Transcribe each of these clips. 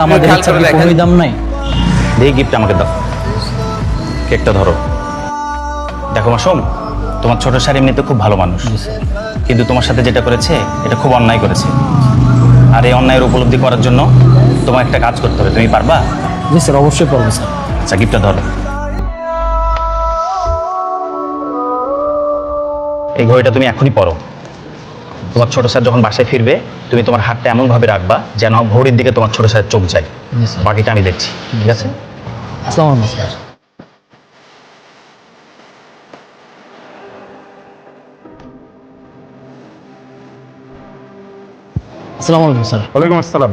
আমাদের খেয়াল ইচ্ছা করে কি দেখেন। কমই দাম নাই? এই গিফট আমাকে দাও, কেকটা ধরো। দেখো মাসুম, তোমার ছোট স্যার এমনিতে খুব ভালো মানুষ, কিন্তু তোমার সাথে যেটা করেছে এটা খুব অন্যায় করেছে। আর এই অন্যায়ের উপলব্ধি করার জন্য তোমার একটা কাজ করতে হবে। তুমি পারবা? জি স্যার, অবশ্যই পারবো স্যার। আচ্ছা, গিফটটা ধরো। এই ঘড়িটা তুমি এখনই পরো। তোমার ছোট স্যার যখন বাসায় ফিরবে, তুমি তোমার হাতটা এমন ভাবে রাখবা যেন ঘড়ির দিকে তোমার ছোট স্যার চোখ যায়। জি স্যার। বাকিটা আমি দেখছি, ঠিক আছে? আসসালামু আলাইকুম স্যার। আসসালামু আলাইকুম স্যার। ওয়ালাইকুম আসসালাম।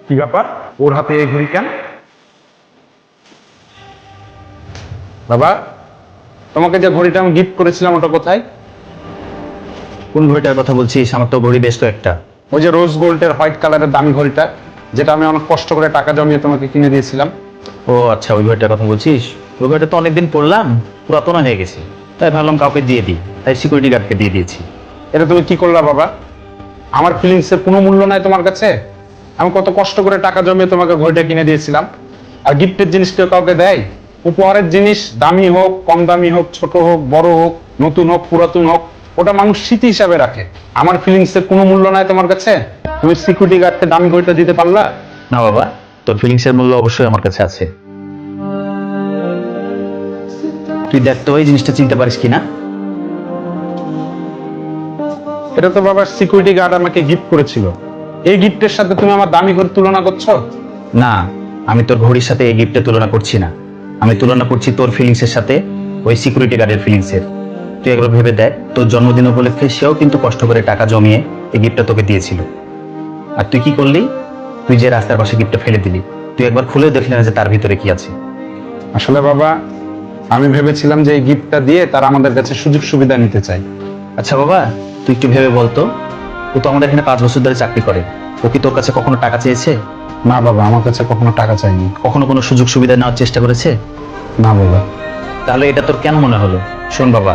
কি ব্যাপার, ওর হাতে এই ঘড়ি কেন? বাবা, তোমাকে যে ঘড়িটা আমি গিফট করেছিলাম ওটা কোথায়? কোন ঘড়িটার কথা বলছিস? আমার তো ঘড়ি বেশ তো একটা। ওই যে রোজ গোল্ডের হোয়াইট কালারের দামি ঘড়িটা, যেটা আমি অনেক কষ্ট করে টাকা জমিয়ে তোমাকে কিনে দিয়েছিলাম। ও আচ্ছা, ওই ঘড়িটার কথা বলছিস। ওই ঘড়িটা তো অনেকদিন পড়লাম, পুরাতন হয়ে গেছে, তাই ভাবলাম কাউকে দিয়ে দিই, তাই সিকিউরিটি গার্ডকে দিয়ে দিয়েছি। এটা তুমি কি করলা বাবা? আমার ফিলিংসের কোনো মূল্য নাই তোমার কাছে? আমি কত কষ্ট করে টাকা জমিয়ে তোমাকে ঘড়িটা কিনে দিয়েছিলাম। আর গিফটের জিনিস কেউ কাউকে দেয়? উপহারের জিনিস দামি হোক, কম দামি হোক, ছোট হোক, বড় হোক, নতুন হোক, পুরাতন হোক, ওটা মানুষ স্মৃতি হিসাবে রাখে। আমার ফিলিংসের কোনো মূল্য নাই তোমার কাছে? তুমি সিকিউরিটি গার্ডকে দামি ঘড়িটা দিতে পারলা? না বাবা, তোর ফিলিংসের মূল্য অবশ্যই আমার কাছে আছে। তুই দেখ তো এই জিনিসটা চিনতে পারিস কিনা। এটা তো বাবা সিকিউরিটি গার্ড আমাকে গিফট করেছিল। এই গিফটের সাথে তুমি আমার দামি ঘড়ি তুলনা করছো? না, আমি তোর ঘড়ির সাথে এই গিফটের তুলনা করছি না। আমি তুলনা করছি তোর ফিলিংসের সাথে ওই সিকিউরিটি গার্ডের ফিলিংসের। তুই একবার ভেবে দেখ, তোর জন্মদিন উপলক্ষে সেও কিন্তু কষ্ট করে টাকা জমিয়ে এই গিফটটা তোকে দিয়েছিল। আর তুই কি করলি? তুই যে রাস্তার পাশে গিফটটা ফেলে দিলি, তুই একবার খুলেও দেখলি না যে তার ভিতরে কি আছে। আসলে বাবা, আমি ভেবেছিলাম যে এই গিফটটা দিয়ে তারা আমাদের কাছে সুযোগ সুবিধা নিতে চায়। আচ্ছা বাবা, তুই একটু ভেবে বলতো, ও তো আমাদের এখানে 5 বছর ধরে চাকরি করে, ও কি তোর কাছে কখনো টাকা চেয়েছে? না বাবা, আমার কাছে কখনো টাকা চাইনি। কখনো কোনো সুযোগ সুবিধা নেওয়ার চেষ্টা করেছে? না বাবা। তাহলে এটা তোর কেন মনে হলো? শোন বাবা,